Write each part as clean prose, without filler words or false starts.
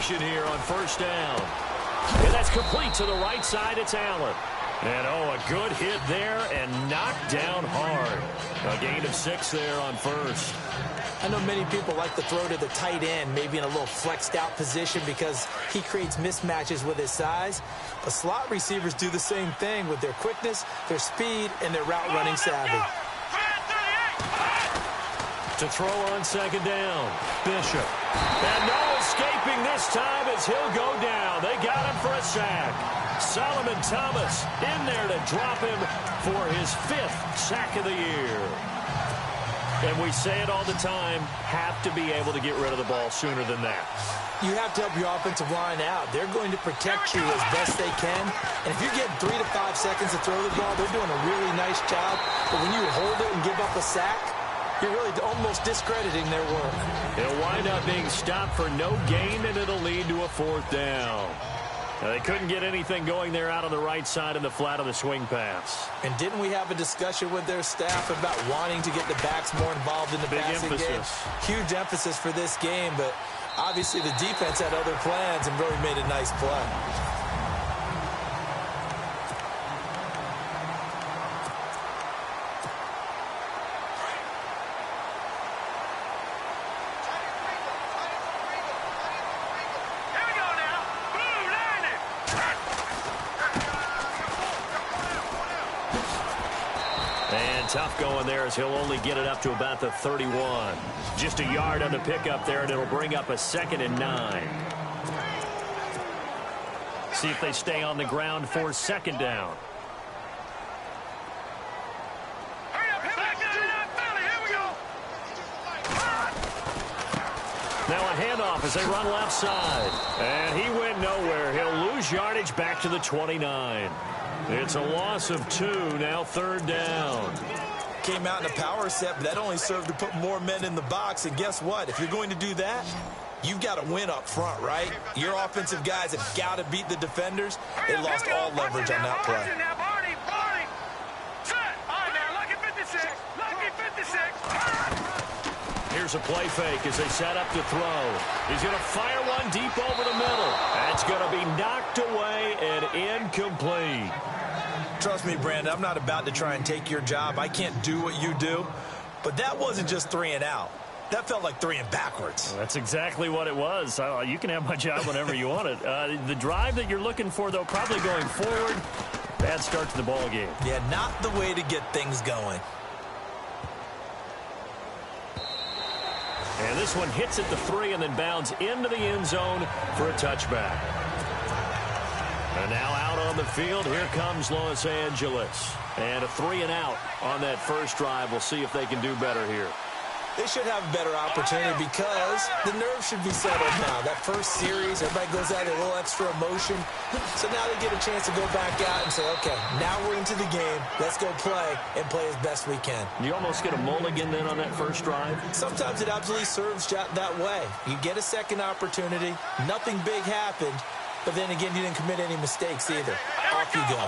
action here on first down. And that's complete to the right side. It's Allen. And, a good hit there and knocked down hard. A gain of 6 there on first. I know many people like to throw to the tight end, maybe in a little flexed out position because he creates mismatches with his size. But slot receivers do the same thing with their quickness, their speed, and their route running savvy. To throw on second down, Bishop. And no escaping this time as he'll go down. They got him for a sack. Solomon Thomas in there to drop him for his 5th sack of the year. And we say it all the time, have to be able to get rid of the ball sooner than that. You have to help your offensive line out. They're going to protect you as best they can. And if you're getting 3 to 5 seconds to throw the ball, they're doing a really nice job. But when you hold it and give up a sack, you're really almost discrediting their work. It'll wind up being stopped for no gain, and it'll lead to a 4th down. Now, they couldn't get anything going there out on the right side in the flat of the swing pass. And didn't we have a discussion with their staff about wanting to get the backs more involved in the passing game? Huge emphasis for this game, but obviously the defense had other plans and really made a nice play. Tough going there as he'll only get it up to about the 31. Just a yard on the pickup there, and it'll bring up a 2nd and 9. See if they stay on the ground for 2nd down. Now a handoff as they run left side. And he went nowhere. He'll lose yardage back to the 29. It's a loss of 2, now 3rd down. Came out in a power set, but that only served to put more men in the box. And guess what? If you're going to do that, you've got to win up front, right? Your offensive guys have got to beat the defenders. They lost all leverage on that play. Here's a play fake as they set up to throw. He's going to fire one deep over the middle. That's going to be knocked away and incomplete. Trust me, Brandon, I'm not about to try and take your job. I can't do what you do. But that wasn't just 3 and out. That felt like 3 and backwards. Well, that's exactly what it was. You can have my job whenever you want it. The drive that you're looking for, though, probably going forward. Bad start to the ball game. Yeah, not the way to get things going. And this one hits at the 3 and then bounds into the end zone for a touchback. And now out on the field, here comes Los Angeles. And a 3 and out on that first drive. We'll see if they can do better here. They should have a better opportunity because the nerves should be settled now. That first series, everybody goes out with a little extra emotion. So now they get a chance to go back out and say, okay, now we're into the game. Let's go play and play as best we can. You almost get a mulligan then on that first drive? Sometimes it absolutely serves that way. You get a second opportunity. Nothing big happened. But then again, you didn't commit any mistakes either. Off you go.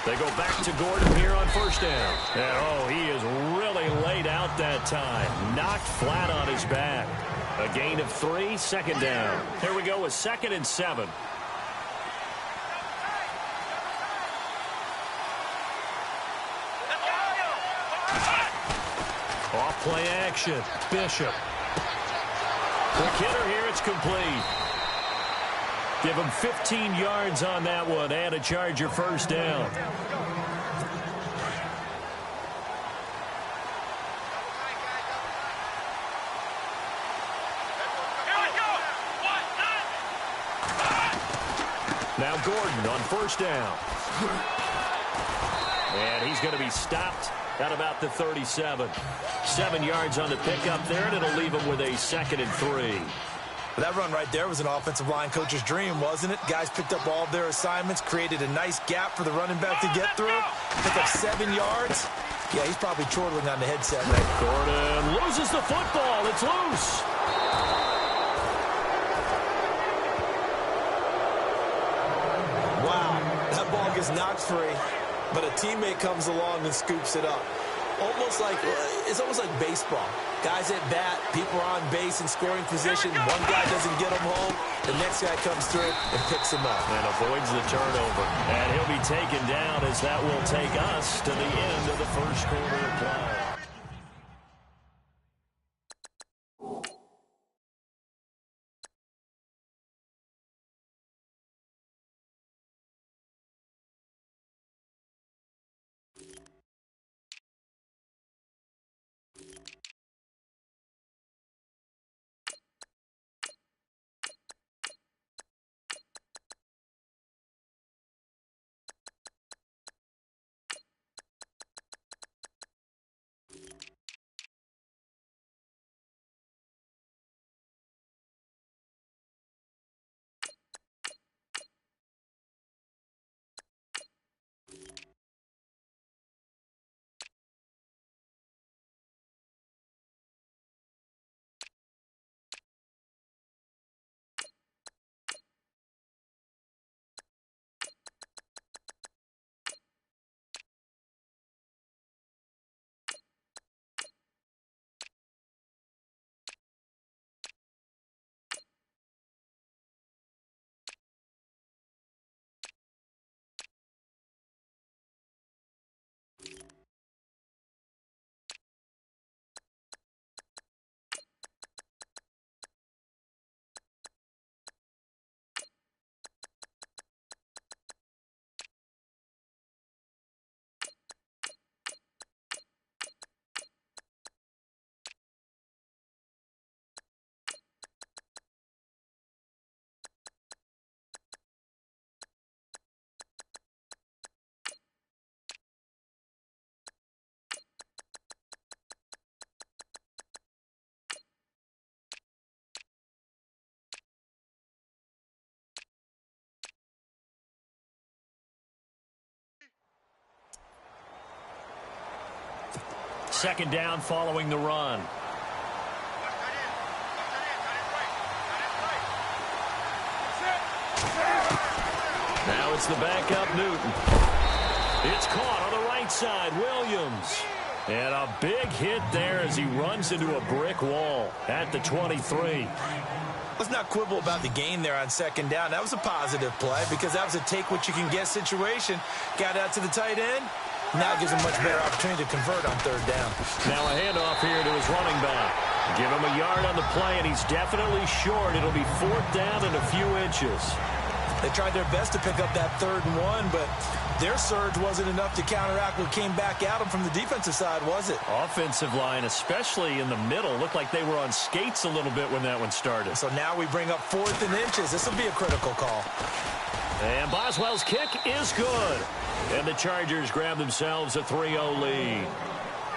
They go back to Gordon here on first down. And, he is really laid out that time. Knocked flat on his back. A gain of 3, 2nd down. Here we go with 2nd and 7. Off play action. Bishop. Quick hitter here. It's complete. Give him 15 yards on that one and a Charger first down. Now Gordon on first down. And he's going to be stopped at about the 37. 7 yards on the pickup there, and it'll leave him with a 2nd and 3. That run right there was an offensive line coach's dream, wasn't it? Guys picked up all of their assignments, created a nice gap for the running back to get through. Pick up 7 yards. Yeah, he's probably chortling on the headset right. Gordon loses the football. It's loose. Wow, that ball gets knocked free, but a teammate comes along and scoops it up. It's almost like baseball. Guys at bat, people are on base in scoring position. One guy doesn't get him home. The next guy comes through and picks him up. And avoids the turnover. And he'll be taken down as that will take us to the end of the first quarter of play. Second down following the run. Now it's the backup Newton. It's caught on the right side. Williams. And a big hit there as he runs into a brick wall at the 23. Let's not quibble about the gain there on second down. That was a positive play because that was a take-what-you-can-get situation. Got out to the tight end. Now it gives him much better opportunity to convert on third down. Now a handoff here to his running back. Give him a yard on the play, and he's definitely short. It'll be fourth down and a few inches. They tried their best to pick up that 3rd and 1, but their surge wasn't enough to counteract what came back at them from the defensive side, was it? Offensive line, especially in the middle, looked like they were on skates a little bit when that one started. So now we bring up 4th and inches. This will be a critical call. And Boswell's kick is good. And the Chargers grab themselves a 3-0 lead.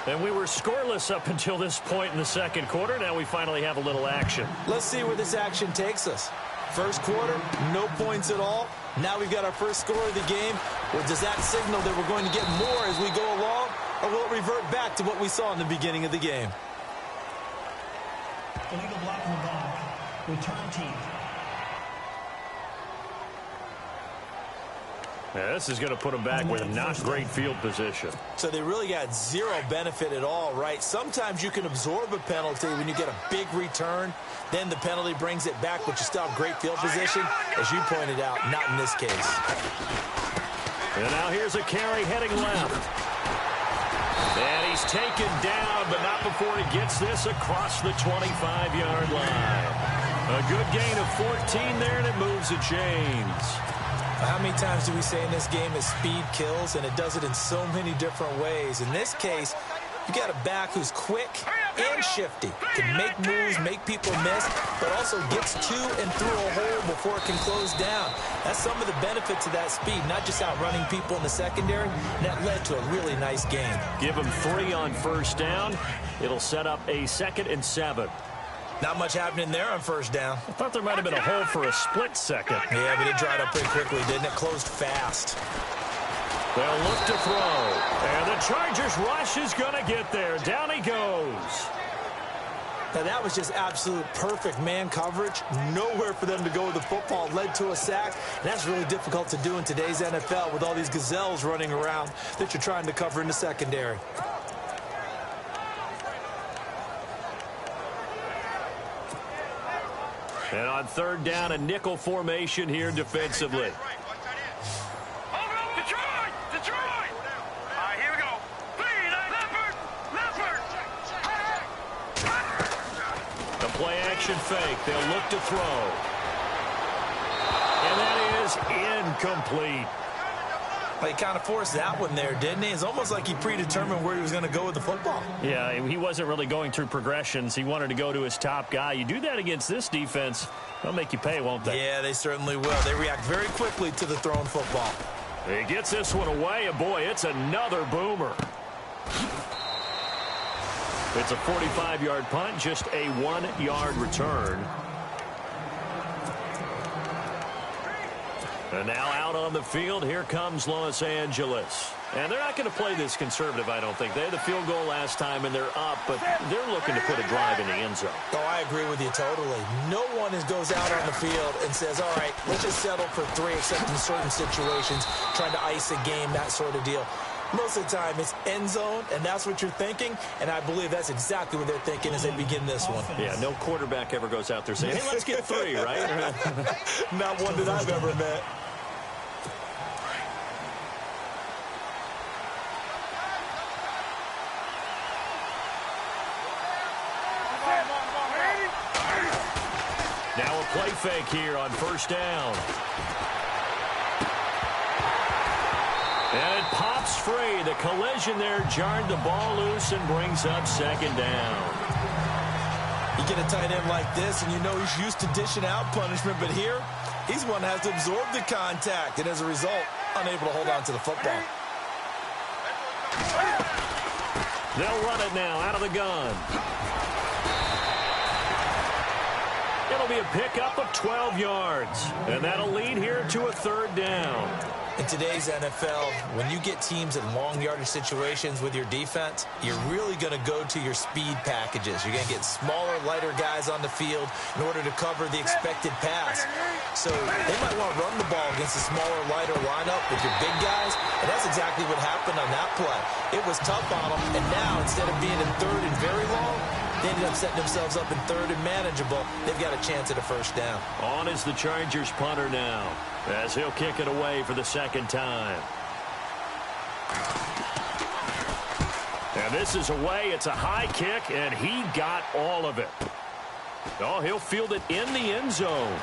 And we were scoreless up until this point in the second quarter. Now we finally have a little action. Let's see where this action takes us. First quarter, no points at all. Now we've got our first score of the game. Well, does that signal that we're going to get more as we go along? Or will it revert back to what we saw in the beginning of the game? Illegal block in the back. Return team. Yeah, this is going to put them back with not great field position. So they really got zero benefit at all, right? Sometimes you can absorb a penalty when you get a big return. Then the penalty brings it back, but you still have great field position. As you pointed out, not in this case. And now here's a carry heading left. And he's taken down, but not before he gets this across the 25-yard line. A good gain of 14 there, and it moves the chains. How many times do we say in this game that speed kills, and it does it in so many different ways? In this case, you got a back who's quick and shifty, can make moves, make people miss, but also gets to and through a hole before it can close down. That's some of the benefits of that speed, not just outrunning people in the secondary. And that led to a really nice game. Give him 3 on first down. It'll set up a 2nd and 7. Not much happening there on first down. I thought there might have been a hole for a split second. Yeah, but it dried up pretty quickly, didn't it? Closed fast. They'll look to throw. And the Chargers rush is going to get there. Down he goes. Now, that was just absolute perfect man coverage. Nowhere for them to go with the football. Led to a sack. And that's really difficult to do in today's NFL with all these gazelles running around that you're trying to cover in the secondary. And on third down, a nickel formation here defensively. The play action fake. They'll look to throw. And that is incomplete. He kind of forced that one there, didn't he? It's almost like he predetermined where he was going to go with the football. Yeah, he wasn't really going through progressions. He wanted to go to his top guy. You do that against this defense, they'll make you pay, won't they? Yeah, they certainly will. They react very quickly to the thrown football. He gets this one away, and boy, it's another boomer. It's a 45-yard punt, just a 1-yard return. And now out on the field, here comes Los Angeles. And they're not going to play this conservative, I don't think. They had the field goal last time, and they're up, but they're looking to put a drive in the end zone. Oh, I agree with you totally. No one goes out on the field and says, all right, let's just settle for 3, except in certain situations, trying to ice a game, that sort of deal. Most of the time, it's end zone, and that's what you're thinking, and I believe that's exactly what they're thinking as they begin this one. Yeah, no quarterback ever goes out there saying, hey, let's get 3, right? Not one that I've ever met. Now a play fake here on first down. And it pops free. The collision there jarred the ball loose and brings up second down. You get a tight end like this, and you know he's used to dishing out punishment, but here, he's one that has to absorb the contact, and as a result, unable to hold on to the football. They'll run it now out of the gun. It'll be a pickup of 12 yards, and that'll lead here to a third down. In today's NFL, when you get teams in long yardage situations with your defense, you're really going to go to your speed packages. You're going to get smaller, lighter guys on the field in order to cover the expected pass. So they might want to run the ball against a smaller, lighter lineup with your big guys, and that's exactly what happened on that play. It was tough on them, and now instead of being in third and very long, they ended up setting themselves up in third and manageable. They've got a chance at a first down. On is the Chargers punter now, as he'll kick it away for the second time. And this is away. It's a high kick, and he got all of it. Oh, he'll field it in the end zone.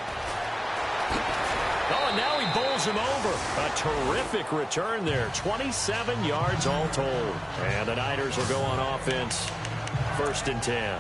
Oh, and now he bowls him over. A terrific return there. 27 yards all told. And the Niners will go on offense. First and 10.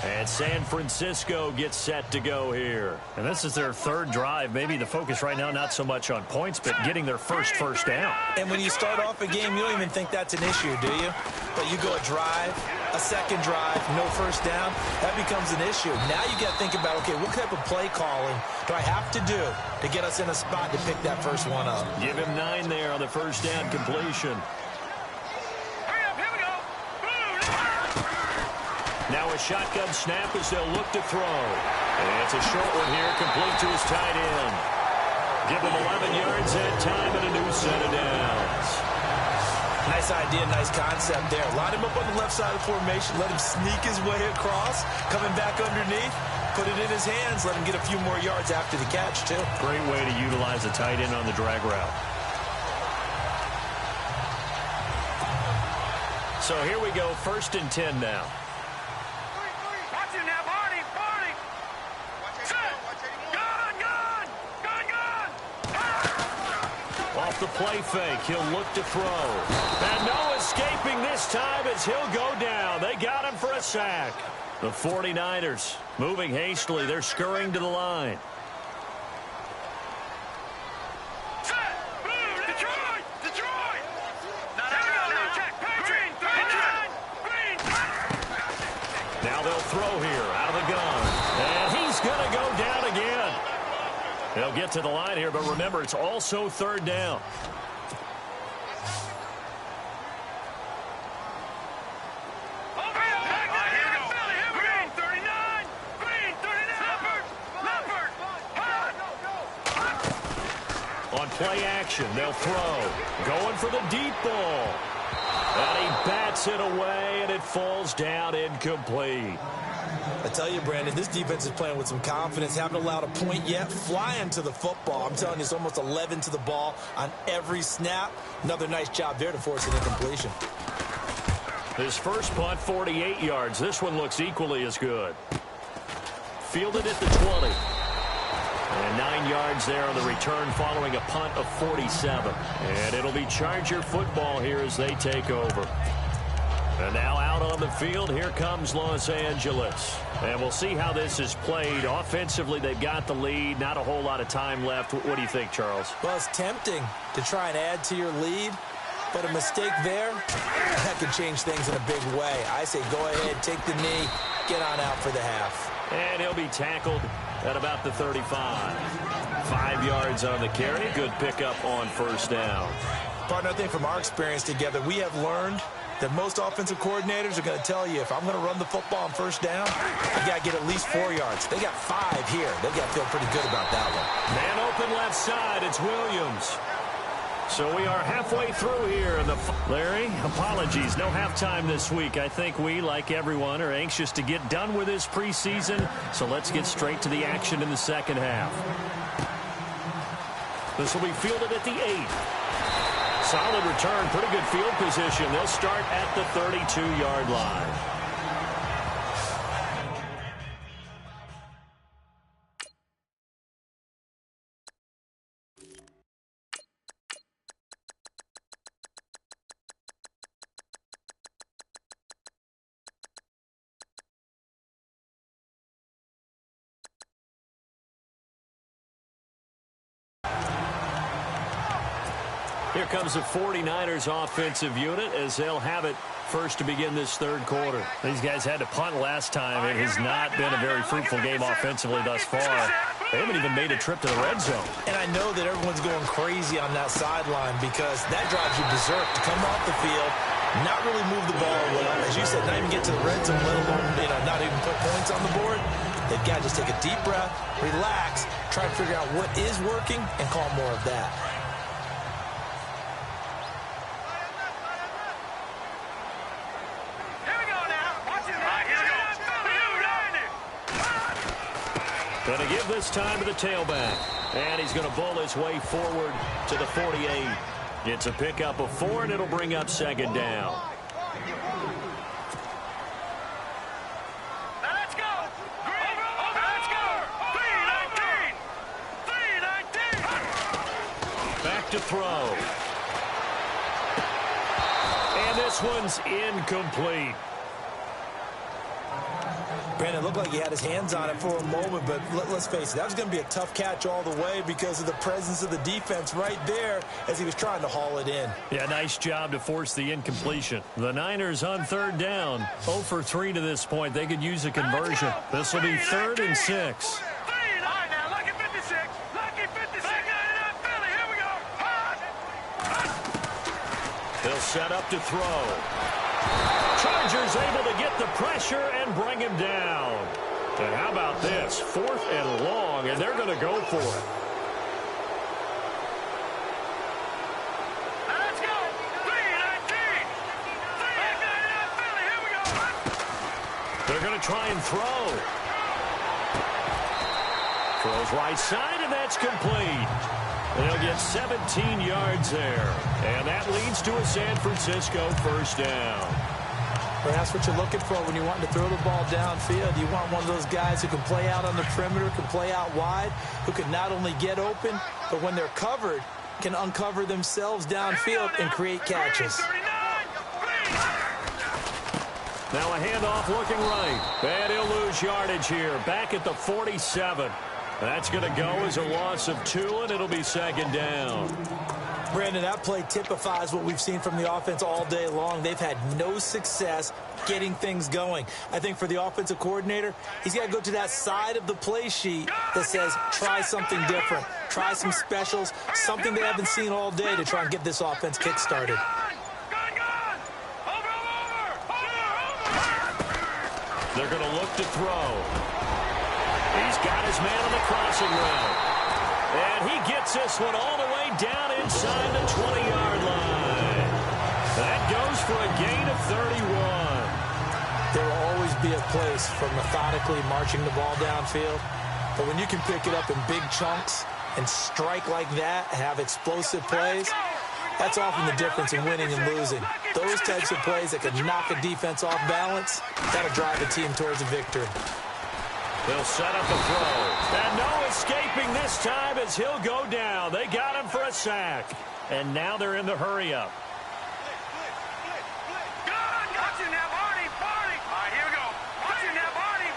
And San Francisco gets set to go here. And this is their third drive. Maybe the focus right now not so much on points, but getting their first down. And when you start off a game, you don't even think that's an issue, do you? But you go a drive, a second drive, no first down, that becomes an issue. Now you got to think about, okay, what type of play calling do I have to do to get us in a spot to pick that first one up? Give him 9 there on the first down completion. Now a shotgun snap as they'll look to throw. And it's a short one here, complete to his tight end. Give him 11 yards that time and a new set of downs. Nice idea, nice concept there. Line him up on the left side of the formation, let him sneak his way across, coming back underneath, put it in his hands, let him get a few more yards after the catch, too. Great way to utilize the tight end on the drag route. So here we go, first and 10 now. Off the play fake, he'll look to throw. And no escaping this time as he'll go down. They got him for a sack. The 49ers moving hastily. They're scurrying to the line. Now they'll throw here out of the gun. And he's going to go down again. They'll get to the line here, but remember, it's also third down. On play action, they'll throw. Going for the deep ball. And he bats it away, and it falls down incomplete. I tell you, Brandon, this defense is playing with some confidence. Haven't allowed a point yet. Flying to the football. I'm telling you, it's almost 11 to the ball on every snap. Another nice job there to force an incompletion. His first punt, 48 yards. This one looks equally as good. Fielded at the 20. And 9 yards there on the return following a punt of 47. And it'll be Charger football here as they take over. And now out on the field, here comes Los Angeles. And we'll see how this is played. Offensively, they've got the lead. Not a whole lot of time left. What do you think, Charles? Well, it's tempting to try and add to your lead. But a mistake there, that could change things in a big way. I say go ahead, take the knee, get on out for the half. And he'll be tackled at about the 35. 5 yards on the carry. Good pickup on first down. Partner, I think from our experience together, we have learned that most offensive coordinators are going to tell you, if I'm going to run the football on first down, I got to get at least 4 yards. They got 5 here. They got to feel pretty good about that one. Man open left side. It's Williams. So we are halfway through here. Larry, apologies. No halftime this week. I think we, like everyone, are anxious to get done with this preseason. So let's get straight to the action in the second half. This will be fielded at the 8. Solid return, pretty good field position. They'll start at the 32-yard line. Here comes the 49ers offensive unit as they'll have it first to begin this third quarter. These guys had to punt last time. It has not been a very fruitful game offensively thus far. They haven't even made a trip to the red zone. And I know that everyone's going crazy on that sideline because that drives you berserk to come off the field, not really move the ball well. As you said, not even get to the red zone, let alone not even put points on the board. They've got to just take a deep breath, relax, try to figure out what is working, and call more of that. Going to give this time to the tailback. And he's going to bowl his way forward to the 48. It's a pickup of 4, and it'll bring up second down. Let's go. Let's go. 319. 319. Back to throw. And this one's incomplete. Brandon, it looked like he had his hands on it for a moment, but let's face it, that was going to be a tough catch all the way because of the presence of the defense right there as he was trying to haul it in. Yeah, nice job to force the incompletion. The Niners on third down. 0 for 3 to this point. They could use a conversion. This will be 3rd and 6. He'll set up to throw. Chargers able to get the pressure and bring him down. And how about this? 4th and long, and they're going to go for it. Let's go. 319. 319. Here we go. They're going to try and throw. Throws right side, and that's complete. They'll get 17 yards there. And that leads to a San Francisco first down. Well, that's what you're looking for when you're wanting to throw the ball downfield. You want one of those guys who can play out on the perimeter, can play out wide, who can not only get open, but when they're covered, can uncover themselves downfield and create catches. Now a handoff looking right. And he'll lose yardage here. Back at the 47. That's going to go as a loss of 2, and it'll be second down. Brandon, that play typifies what we've seen from the offense all day long. They've had no success getting things going. I think for the offensive coordinator, he's got to go to that side of the play sheet that says try something different, try some specials, something they haven't seen all day to try and get this offense kick-started. They're going to look to throw. He's got his man on the crossing route. And he gets this one all the way down inside the 20-yard line. That goes for a gain of 31. There will always be a place for methodically marching the ball downfield. But when you can pick it up in big chunks and strike like that, have explosive plays, that's often the difference in winning and losing. Those types of plays that can knock a defense off balance, that'll drive a team towards a victory. They'll set up a throw. And no escaping this time as he'll go down. They got him for a sack. And now they're in the hurry-up. Watching that Barney. All right, here we go. Watching that Barney.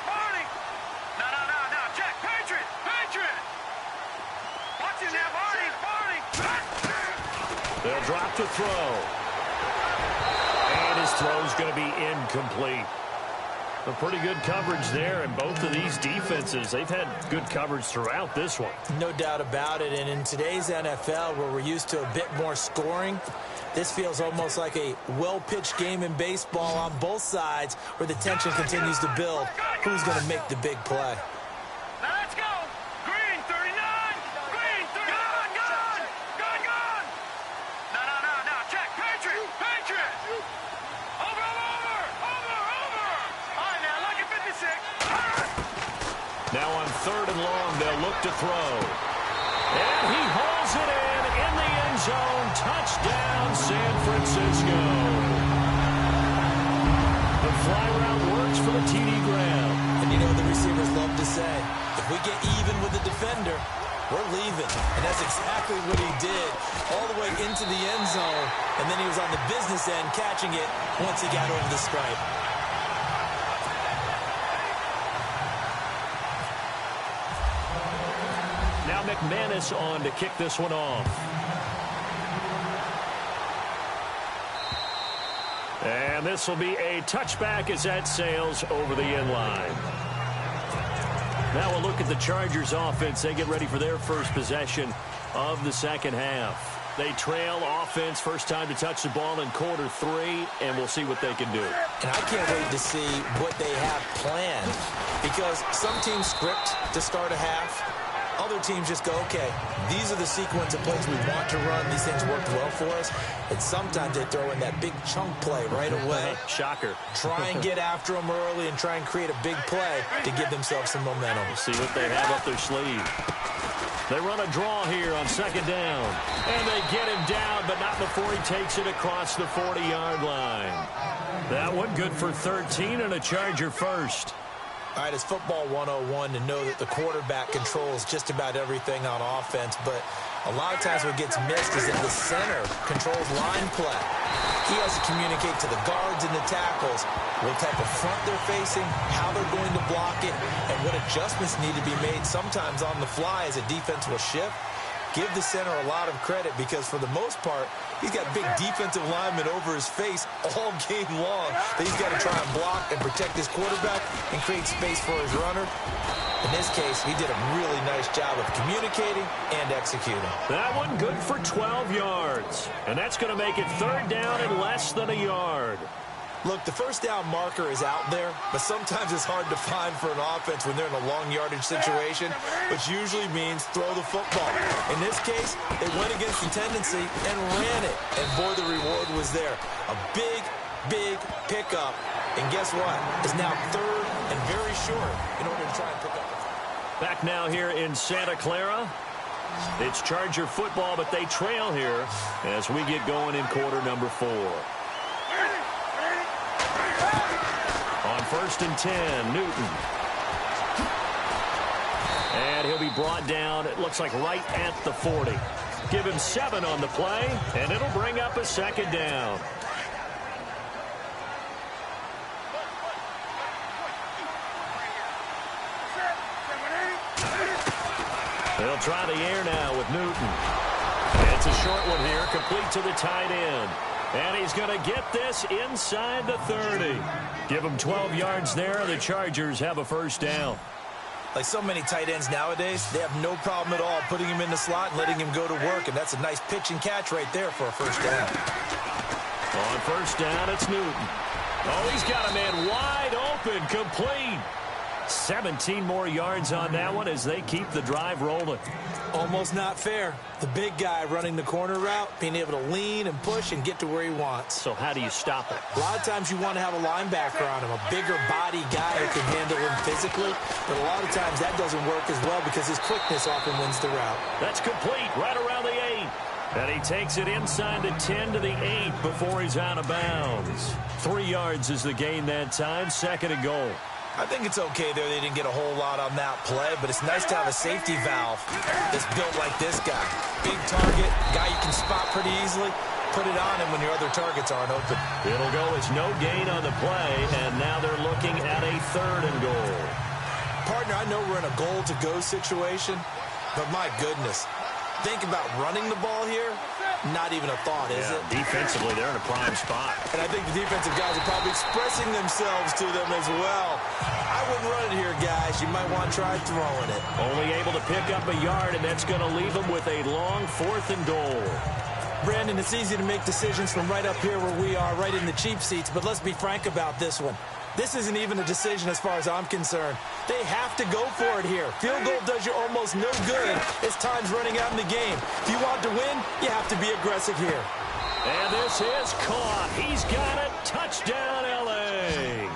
No. Check. Patriot. Watching that Barney. They'll drop to throw. And his throw's going to be incomplete. A pretty good coverage there, and both of these defenses, they've had good coverage throughout this one. No doubt about it, and in today's NFL, where we're used to a bit more scoring, this feels almost like a well-pitched game in baseball on both sides, where the tension continues to build. Who's going to make the big play? Now let's go. Green 39. Green 39. Gun. No. Check. Patriot. Over. All right, now look at 56. Now on 3rd and long, they'll look to throw. And he hauls it in the end zone. Touchdown, San Francisco. The fly route works for the TD Graham. And you know what the receivers love to say? If we get even with the defender, we're leaving. And that's exactly what he did, all the way into the end zone. And then he was on the business end catching it once he got over the stripe. Now McManus on to kick this one off. And this will be a touchback as that sails over the end line. Now we'll look at the Chargers offense. They get ready for their first possession of the second half. They trail offense, first time to touch the ball in quarter 3, and we'll see what they can do. And I can't wait to see what they have planned, because some teams script to start a half. Other teams just go, okay, these are the sequence of plays we want to run. These things worked well for us. And sometimes they throw in that big chunk play right away. Shocker. Try and get after them early and try and create a big play to give themselves some momentum. We'll see what they have up their sleeve. They run a draw here on 2nd down. And they get him down, but not before he takes it across the 40-yard line. That one good for 13 and a Charger first. All right, it's football 101 to know that the quarterback controls just about everything on offense, but a lot of times what gets missed is that the center controls line play. He has to communicate to the guards and the tackles what type of front they're facing, how they're going to block it, and what adjustments need to be made sometimes on the fly as a defense will shift. Give the center a lot of credit because, for the most part, he's got big defensive linemen over his face all game long that he's got to try and block and protect his quarterback and create space for his runner. In this case, he did a really nice job of communicating and executing. That one good for 12 yards. And that's going to make it 3rd down and less than a yard. Look, the first down marker is out there, but sometimes it's hard to find for an offense when they're in a long yardage situation, which usually means throw the football. In this case, they went against the tendency and ran it, and boy, the reward was there. A big pickup, and guess what? It's now 3rd and very short in order to try and pick up the football. Back now here in Santa Clara. It's Charger football, but they trail here as we get going in quarter number 4. On 1st and 10, Newton. And he'll be brought down, it looks like right at the 40. Give him 7 on the play, and it'll bring up a 2nd down. They'll try the air now with Newton. It's a short one here, complete to the tight end. And he's going to get this inside the 30. Give him 12 yards there. The Chargers have a first down. Like so many tight ends nowadays, they have no problem at all putting him in the slot and letting him go to work. And that's a nice pitch and catch right there for a first down. On 1st down, it's Newton. Oh, he's got a man wide open, complete. 17 more yards on that one as they keep the drive rolling. Almost not fair. The big guy running the corner route, being able to lean and push and get to where he wants. So how do you stop it? A lot of times you want to have a linebacker on him, a bigger body guy who can handle him physically. But a lot of times that doesn't work as well because his quickness often wins the route. That's complete right around the 8. And he takes it inside the 10 to the 8 before he's out of bounds. 3 yards is the gain that time, 2nd and goal. I think it's okay there. They didn't get a whole lot on that play, but it's nice to have a safety valve that's built like this guy. Big target, guy you can spot pretty easily. Put it on him when your other targets aren't open. It'll go as no gain on the play, and now they're looking at a 3rd and goal. Partner, I know we're in a goal-to-go situation, but my goodness. Think about running the ball here. Not even a thought, is it? Defensively, they're in a prime spot. And I think the defensive guys are probably expressing themselves to them as well. I wouldn't run it here, guys. You might want to try throwing it. Only able to pick up a yard, and that's going to leave them with a long 4th and goal. Brandon, it's easy to make decisions from right up here where we are, right in the cheap seats, but let's be frank about this one. This isn't even a decision as far as I'm concerned. They have to go for it here. Field goal does you almost no good as time's running out in the game. If you want to win, you have to be aggressive here. And this is caught. He's got it. Touchdown, L.A.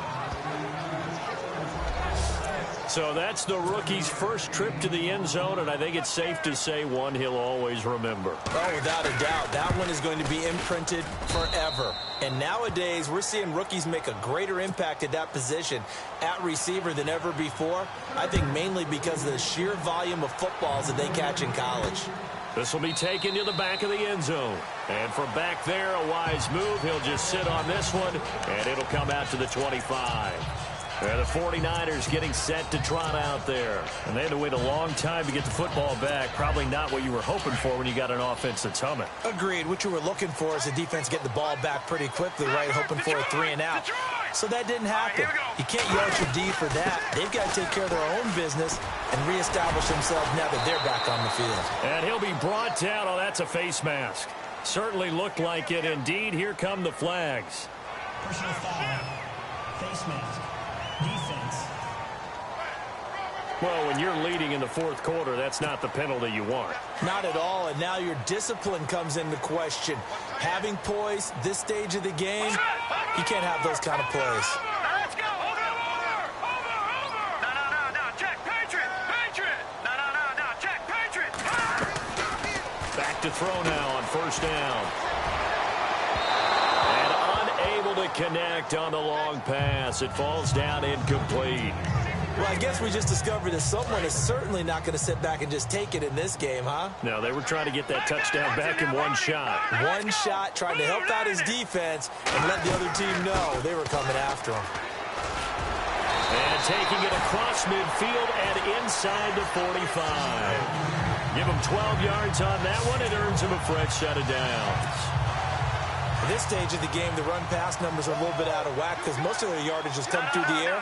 So that's the rookie's first trip to the end zone, and I think it's safe to say one he'll always remember. Oh, without a doubt. That one is going to be imprinted forever. And nowadays, we're seeing rookies make a greater impact at that position at receiver than ever before. I think mainly because of the sheer volume of footballs that they catch in college. This will be taken to the back of the end zone. And from back there, a wise move. He'll just sit on this one, and it'll come out to the 25. And the 49ers getting set to trot out there. And they had to wait a long time to get the football back. Probably not what you were hoping for when you got an offense that's humming. Agreed. What you were looking for is the defense getting the ball back pretty quickly, right? Hoping for a 3 and out. So that didn't happen. You can't yell at your D for that. They've got to take care of their own business and reestablish themselves now that they're back on the field. And he'll be brought down. Oh, that's a face mask. Certainly looked like it. Indeed, here come the flags. Personal foul. Face mask. Defense. Well, when you're leading in the 4th quarter, that's not the penalty you want. Not at all, and now your discipline comes into question. Having poise this stage of the game, you can't have those kind of plays. Let's go. Over. No. Check. Patriot. No. Check. Patriot. Back to throw now on 1st down. And unable to connect on the long pass. It falls down incomplete. Well, I guess we just discovered that someone is certainly not going to sit back and just take it in this game, huh? No, they were trying to get that touchdown back in one shot. One shot, trying to help out his defense and let the other team know they were coming after him. And taking it across midfield and inside the 45. Give him 12 yards on that one. It earns him a fresh set of downs. At this stage of the game, the run-pass numbers are a little bit out of whack because most of their yardage has come through the air.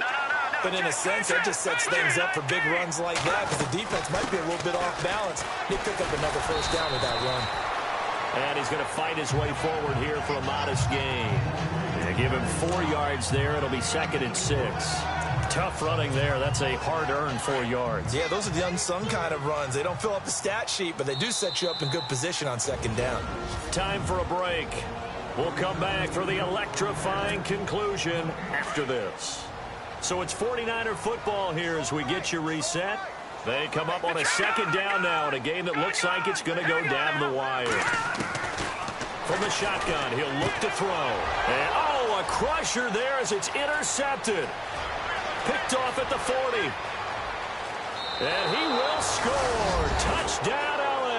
But in a sense, that just sets things up for big runs like that because the defense might be a little bit off balance. They pick up another 1st down with that run. And he's going to fight his way forward here for a modest gain. And give him 4 yards there. It'll be 2nd and 6. Tough running there. That's a hard-earned 4 yards. Yeah, those are the unsung kind of runs. They don't fill up the stat sheet, but they do set you up in good position on 2nd down. Time for a break. We'll come back for the electrifying conclusion after this. So it's 49er football here as we get you reset. They come up on a 2nd down now in a game that looks like it's going to go down the wire. From the shotgun, he'll look to throw. And, oh, a crusher there as it's intercepted. Picked off at the 40. And he will score. Touchdown, L.A.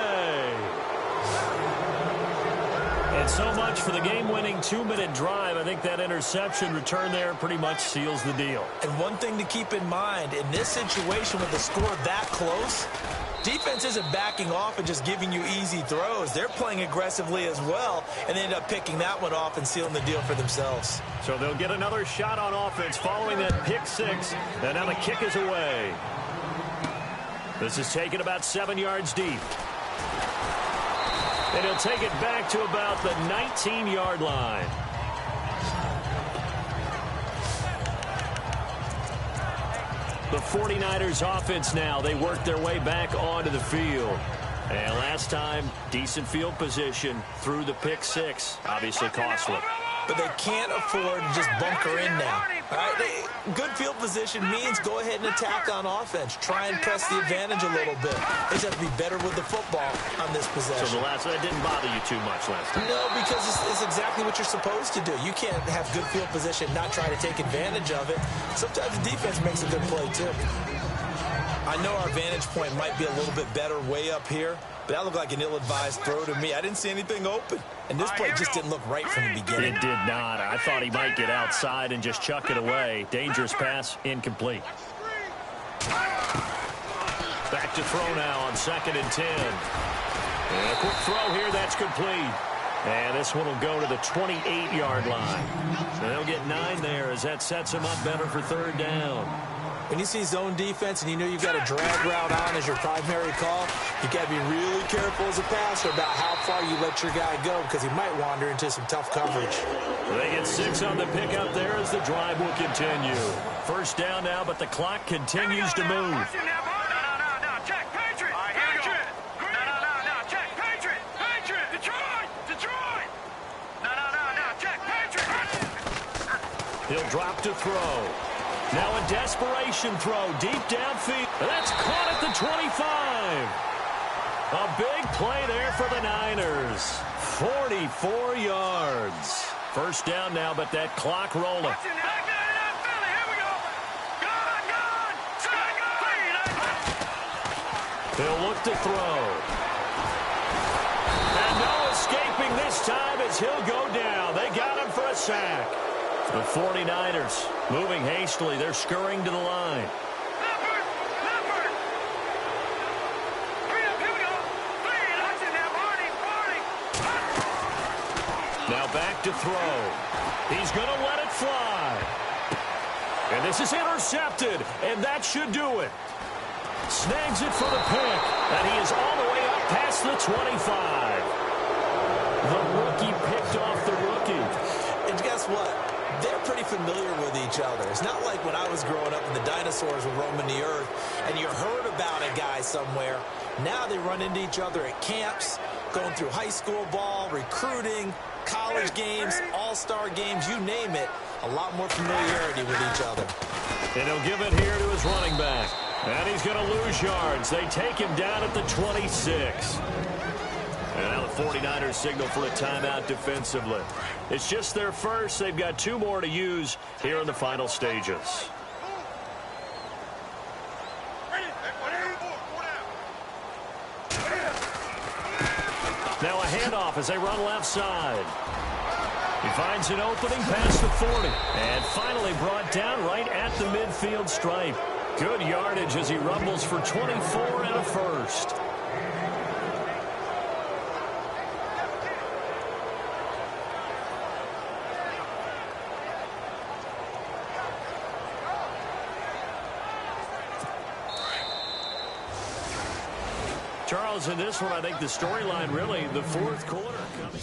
And so much for the game-winning 2-minute drive. I think that interception return there pretty much seals the deal. And one thing to keep in mind, in this situation with the score that close, defense isn't backing off and just giving you easy throws. They're playing aggressively as well, and they end up picking that one off and sealing the deal for themselves. So they'll get another shot on offense following that pick 6, and now the kick is away. This is taken about 7 yards deep. And he'll take it back to about the 19-yard line. The 49ers offense now, they work their way back onto the field. And last time, decent field position through the pick six. Obviously costly. But they can't afford to just bunker in now. All right, good field position means go ahead and attack on offense. Try and press the advantage a little bit. They just have to be better with the football on this possession. So that didn't bother you too much last time? No, because it's exactly what you're supposed to do. You can't have good field position, not try to take advantage of it. Sometimes the defense makes a good play, too. I know our vantage point might be a little bit better way up here, but that looked like an ill-advised throw to me. I didn't see anything open. And this play just didn't look right from the beginning. It did not. I thought he might get outside and just chuck it away. Dangerous pass, incomplete. Back to throw now on 2nd and 10. And a quick throw here, that's complete. And this one will go to the 28-yard line. So they'll get 9 there as that sets them up better for 3rd down. When you see zone defense and you know you've got a drag route on as your primary call, you've got to be really careful as a passer about how far you let your guy go because he might wander into some tough coverage. They get 6 on the pickup there as the drive will continue. 1st down now, but the clock continues to move. He'll drop to throw. Now a desperation throw deep downfield. That's caught at the 25. A big play there for the Niners. 44 yards. 1st down now, but that clock rolling. He'll look to throw. And no escaping this time as he'll go down. They got him for a sack. The 49ers moving hastily. They're scurrying to the line. Now back to throw. He's going to let it fly. And this is intercepted, and that should do it. Snags it for the pick, and he is all the way up past the 25. The rookie picked off the rookie. And guess what? They're pretty familiar with each other. It's not like when I was growing up and the dinosaurs were roaming the earth and you heard about a guy somewhere. Now they run into each other at camps, going through high school ball, recruiting, college games, all-star games, you name it. A lot more familiarity with each other. And he'll give it here to his running back. And he's going to lose yards. They take him down at the 26. And now the 49ers signal for a timeout defensively. It's just their first. They've got 2 more to use here in the final stages. Now a handoff as they run left side. He finds an opening past the 40. And finally brought down right at the midfield stripe. Good yardage as he rumbles for 24 and a first. Charles, in this one, I think the storyline really, the 4th quarter coming.